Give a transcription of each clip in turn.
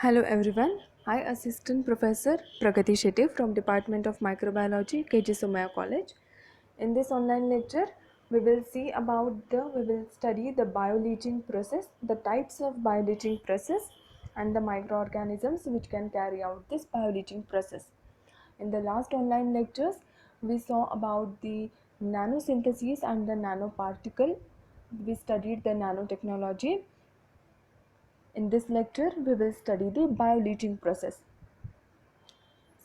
Hello everyone. I Assistant Professor Pragati Shetty from Department of Microbiology, KG Somaya College. In this online lecture, we will study the bioleaching process, the types of bioleaching process, and the microorganisms which can carry out this bioleaching process. In the last online lectures, we saw about the nanosynthesis and the nanoparticle. We studied the nanotechnology. In this lecture, we will study the bioleaching process.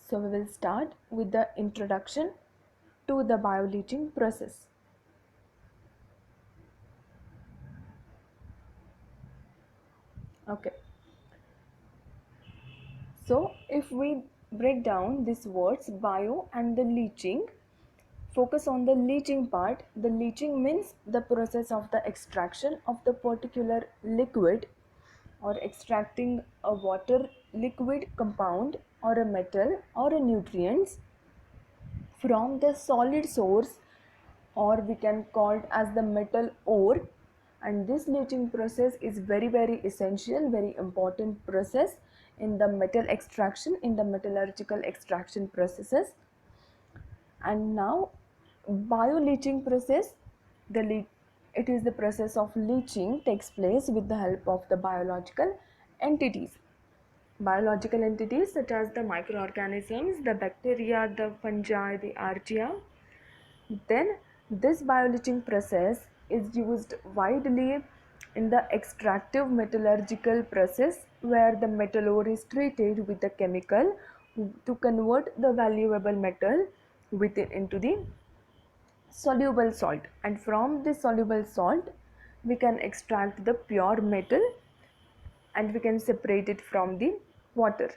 So we will start with the introduction to the bioleaching process. Okay. So if we break down these words bio and the leaching, focus on the leaching part. The leaching means the process of the extraction of the particular liquid or extracting a water liquid compound or a metal or a nutrients from the solid source, or we can call it as the metal ore. And this leaching process is very essential, very important process in the metal extraction, in the metallurgical extraction processes. And now bioleaching process, it is the process of leaching takes place with the help of the biological entities. Biological entities such as the microorganisms, the bacteria, the fungi, the archaea. Then this bioleaching process is used widely in the extractive metallurgical process, where the metal ore is treated with a chemical to convert the valuable metal within into the soluble salt, and from this soluble salt we can extract the pure metal and we can separate it from the water.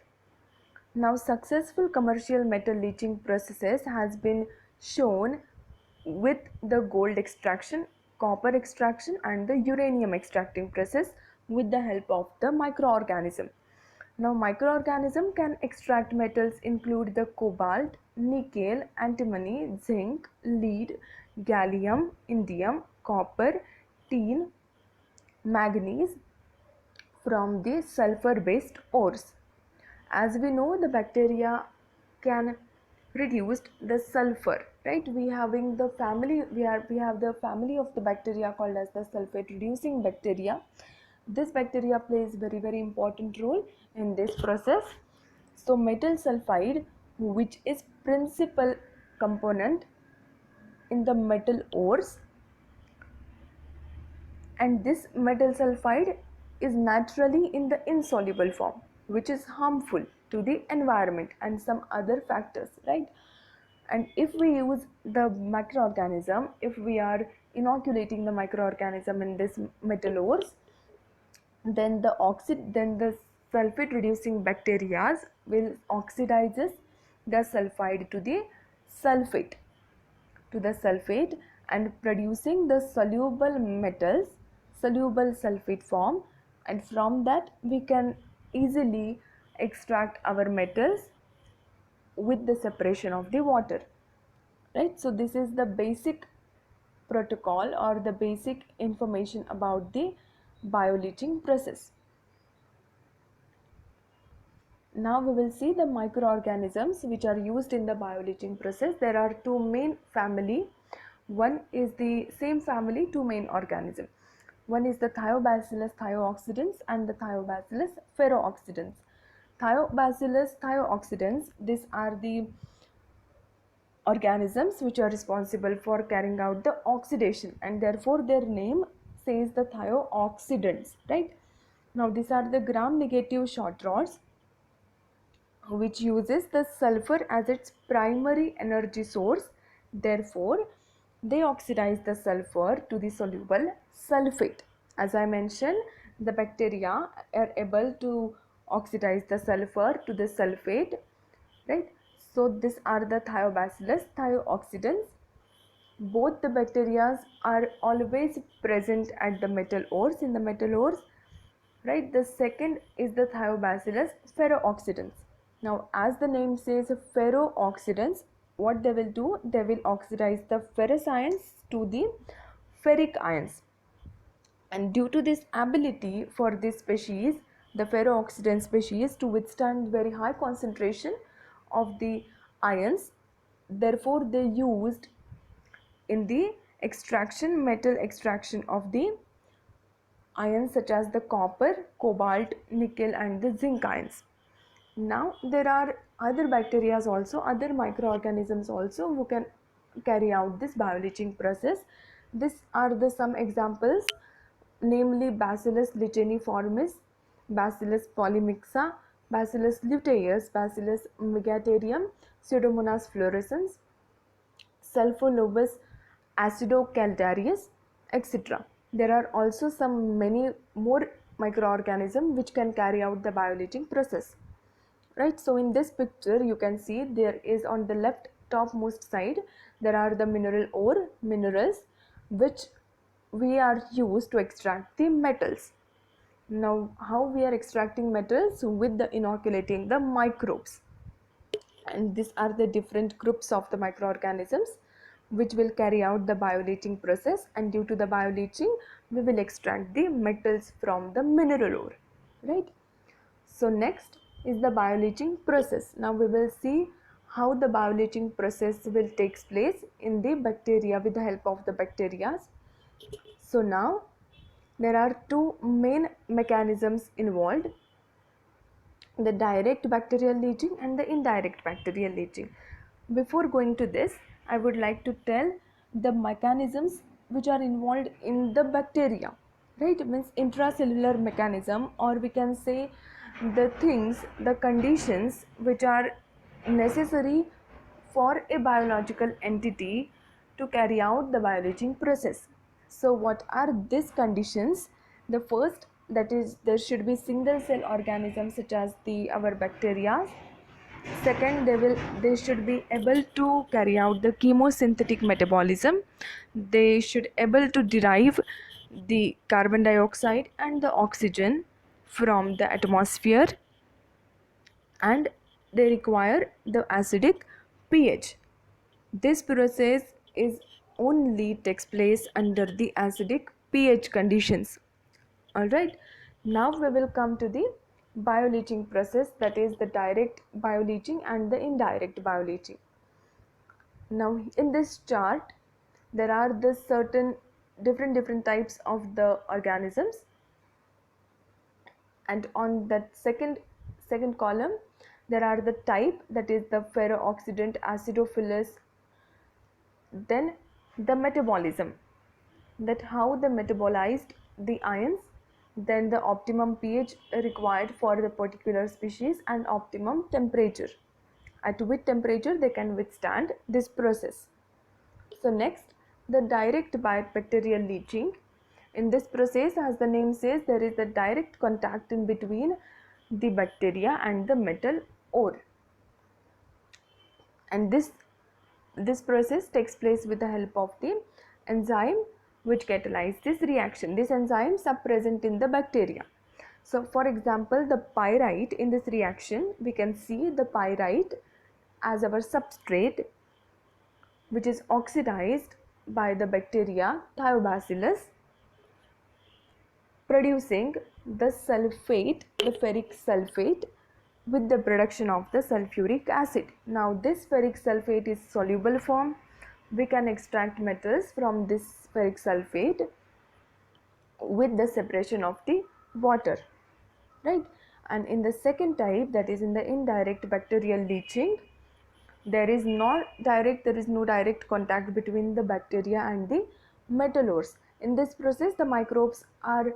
Now successful commercial metal leaching processes has been shown with the gold extraction, copper extraction and the uranium extracting process with the help of the microorganism. Now microorganism can extract metals include the cobalt, nickel, antimony, zinc, lead, gallium, indium, copper, tin, manganese from the sulfur based ores. As we know, the bacteria can reduce the sulfur, right? We have the family of the bacteria called as the sulfate reducing bacteria. This bacteria plays very important role in this process. So metal sulfide, which is principal component in the metal ores, and this metal sulfide is naturally in the insoluble form, which is harmful to the environment and some other factors, right? And if we use the microorganism, if we are inoculating the microorganism in this metal ores, then the sulfate reducing bacteria will oxidizes the sulfide to the sulfate and producing the soluble metals, soluble sulfate form, and from that we can easily extract our metals with the separation of the water, right? So this is the basic protocol or the basic information about the bioleaching process. Now we will see the microorganisms which are used in the bioleaching process. There are two main family. One is the same family, two main organisms. One is the Thiobacillus thiooxidans and the Thiobacillus ferrooxidans. Thiobacillus thiooxidans, these are the organisms which are responsible for carrying out the oxidation, and therefore their name says the thiooxidants, right? Now these are the gram negative short rods which uses the sulfur as its primary energy source. Therefore, they oxidize the sulfur to the soluble sulfate. As I mentioned, the bacteria are able to oxidize the sulfur to the sulfate, right? So, these are the Thiobacillus thiooxidans. Both the bacteria are always present at the metal ores, in the metal ores, right? The second is the Thiobacillus ferrooxidans. Now as the name says, ferrooxidants, what they will do, they will oxidize the ferrous ions to the ferric ions, and due to this ability for this species, the ferrooxidant species, to withstand very high concentration of the ions. Therefore, they used in the metal extraction of the ions such as the copper, cobalt, nickel and the zinc ions. Now there are other bacteria also, other microorganisms also who can carry out this bioleaching process. These are the some examples, namely Bacillus licheniformis, Bacillus polymixa, Bacillus luteus, Bacillus megaterium, Pseudomonas fluorescens, Sulfolobus acidocaldarius, etc. There are also some many more microorganisms which can carry out the bioleaching process. Right, so in this picture you can see there is on the left topmost side there are the minerals which we are used to extract the metals. Now how we are extracting metals? With the inoculating the microbes, and these are the different groups of the microorganisms which will carry out the bioleaching process, and due to the bioleaching we will extract the metals from the mineral ore, right? So next is the bioleaching process. Now we will see how the bioleaching process will take place in the bacteria with the help of the bacteria. So now there are two main mechanisms involved, the direct bacterial leaching and the indirect bacterial leaching. Before going to this, I would like to tell the mechanisms which are involved in the bacteria, right? It means intracellular mechanism, or we can say the things, the conditions which are necessary for a biological entity to carry out the bioleaching process. So what are these conditions? The first, that is there should be single cell organisms such as our bacteria. Second, they should be able to carry out the chemosynthetic metabolism. They should able to derive the carbon dioxide and the oxygen from the atmosphere, and they require the acidic pH. This process is only takes place under the acidic pH conditions. Alright, now we will come to the bioleaching process, that is the direct bioleaching and the indirect bioleaching. Now in this chart there are the certain different types of the organisms, and on that second column there are the type, that is the ferrooxidant acidophilus. Then the metabolism, that how they metabolized the ions, then the optimum pH required for the particular species and optimum temperature, at which temperature they can withstand this process. So next, the direct bacterial leaching. In this process, as the name says, there is a direct contact in between the bacteria and the metal ore, and this process takes place with the help of the enzyme which catalyze this reaction. These enzymes are present in the bacteria. So for example, the pyrite, in this reaction we can see the pyrite as our substrate, which is oxidized by the bacteria Thiobacillus, producing the sulfate, the ferric sulfate, with the production of the sulfuric acid. Now this ferric sulfate is soluble form. We can extract metals from this ferric sulfate with the separation of the water, right? And in the second type, that is in the indirect bacterial leaching, there is no direct contact between the bacteria and the metal ores. In this process, the microbes are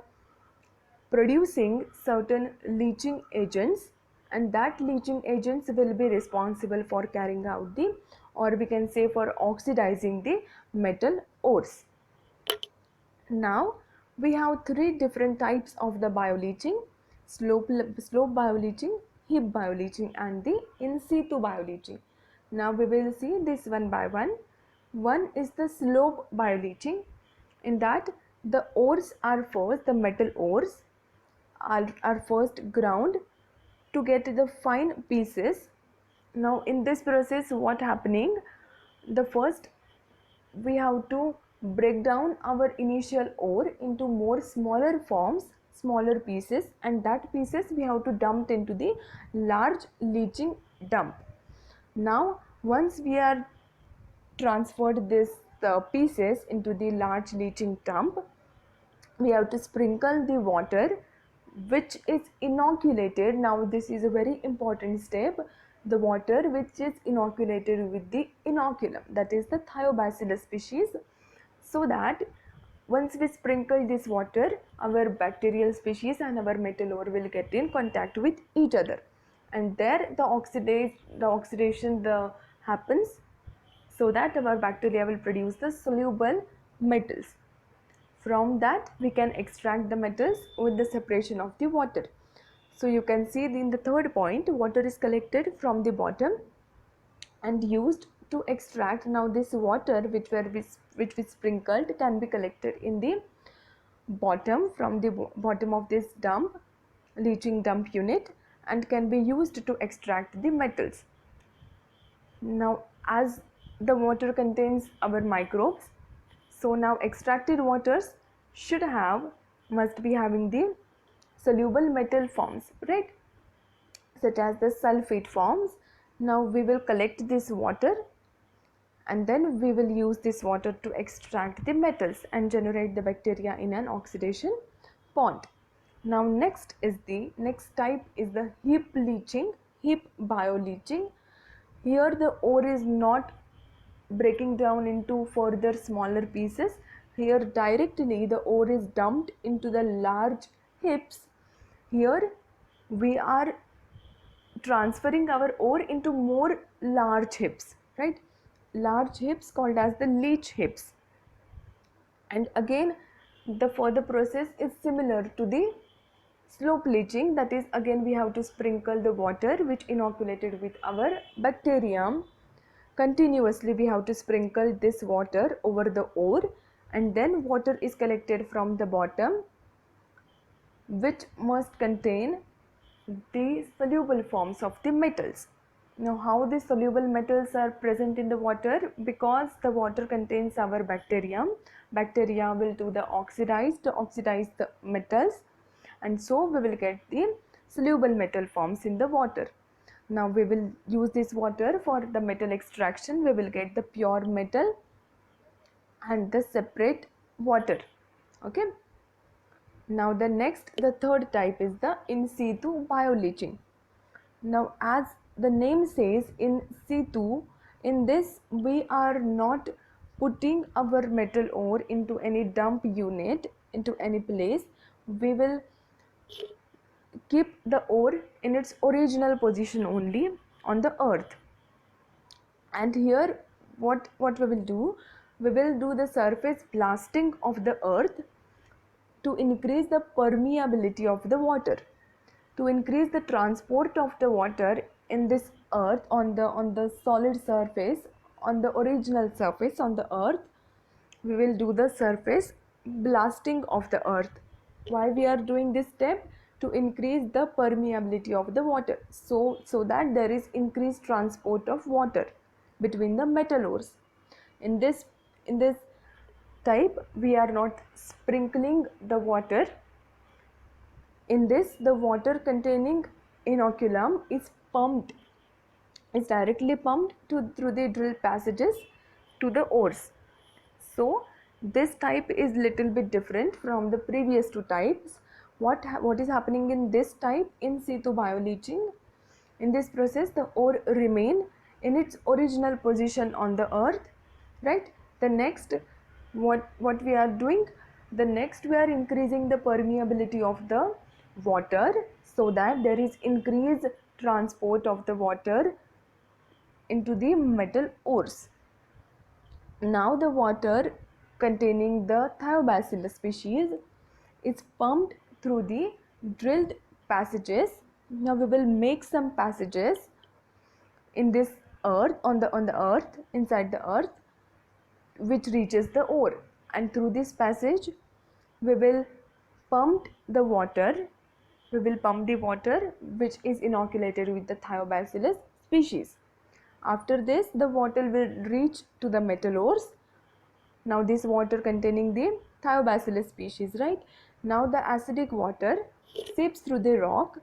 producing certain leaching agents, and that leaching agents will be responsible for carrying out the, or we can say for oxidizing the metal ores. Now we have three different types of the bioleaching: slope bioleaching, heap bioleaching and the in situ bioleaching. Now we will see this one by one. One is the slope bioleaching. In that, the ores are first, the metal ores are first ground to get the fine pieces. Now in this process what happening, the first we have to break down our initial ore into more smaller forms smaller pieces, and that pieces we have to dump into the large leaching dump. Now once we are transferred this pieces into the large leaching dump, we have to sprinkle the water which is inoculated. Now this is a very important step. The water which is inoculated with the inoculum, that is the Thiobacillus species, so that once we sprinkle this water, our bacterial species and our metal ore will get in contact with each other, and there the oxidation happens, so that our bacteria will produce the soluble metals. From that we can extract the metals with the separation of the water. So you can see in the third point, water is collected from the bottom and used to extract. Now this water which we sprinkled can be collected in the bottom, from the bottom of this dump, leaching dump unit, and can be used to extract the metals. Now as the water contains our microbes, so now extracted waters must be having the soluble metal forms, right, such as the sulfate forms. Now we will collect this water and then we will use this water to extract the metals and generate the bacteria in an oxidation pond. Now next type is the heap leaching, heap bioleaching. Here the ore is not breaking down into further smaller pieces. Here directly the ore is dumped into the large heaps. Here we are transferring our ore into more large heaps, right? Large heaps called as the leach heaps. And again the further process is similar to the slope leaching, that is again we have to sprinkle the water which inoculated with our bacterium. Continuously we have to sprinkle this water over the ore, and then water is collected from the bottom which must contain the soluble forms of the metals. Now how the soluble metals are present in the water? Because the water contains our bacterium. Bacteria will do the oxidize the metals, and so we will get the soluble metal forms in the water. Now we will use this water for the metal extraction. We will get the pure metal and the separate water. Okay. Now the third type is the in situ bioleaching. Now as the name says, in situ, in this we are not putting our metal ore into any dump unit, into any place. We will keep the ore in its original position only on the earth. And here what we will do the surface blasting of the earth to increase the permeability of the water, to increase the transport of the water in this earth on the solid surface, on the original surface on the earth. We will do the surface blasting of the earth. Why we are doing this step? To increase the permeability of the water, so that there is increased transport of water between the metal ores. In this type we are not sprinkling the water. In this, the water containing inoculum is directly pumped through the drill passages to the ores. So this type is little bit different from the previous two types. What is happening in this type, in situ bioleaching? In this process the ore remain in its original position on the earth, right? The next what we are doing, the next we are increasing the permeability of the water, so that there is increased transport of the water into the metal ores. Now the water containing the Thiobacillus species is pumped through the drilled passages. Now we will make some passages in this earth, on the earth, inside the earth, which reaches the ore, and through this passage we will pump the water which is inoculated with the Thiobacillus species. After this the water will reach to the metal ores. Now this water containing the Thiobacillus species, right? Now the acidic water seeps through the rock.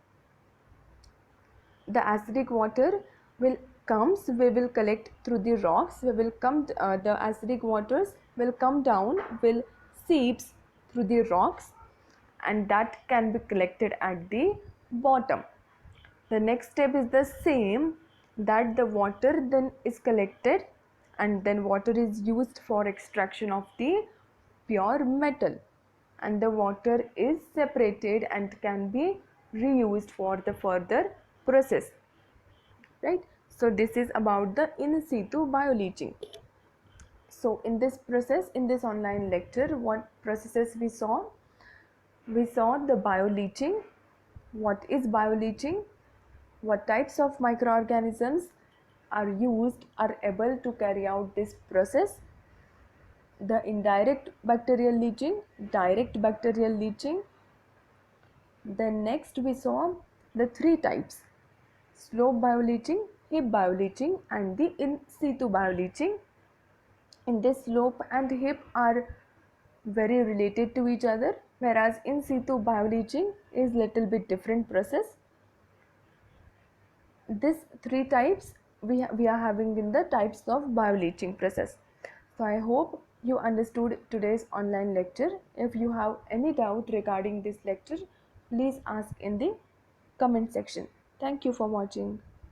The acidic water will comes, we will collect through the rocks, we will come, the acidic waters will come down, will seeps through the rocks, and that can be collected at the bottom. The next step is the same, that the water then is collected and then water is used for extraction of the pure metal, and the water is separated and can be reused for the further process, right? So this is about the in situ bioleaching. So in this process, in this online lecture, what processes we saw? We saw the bioleaching. What is bioleaching? What types of microorganisms are used, are able to carry out this process? The indirect bacterial leaching, direct bacterial leaching. Then next we saw the three types: slope bioleaching, heap bioleaching, and the in situ bioleaching. In this, slope and heap are very related to each other, whereas in situ bioleaching is little bit different process. This three types we are having in the types of bioleaching process. So I hope you understood today's online lecture. If you have any doubt regarding this lecture, please ask in the comment section. Thank you for watching.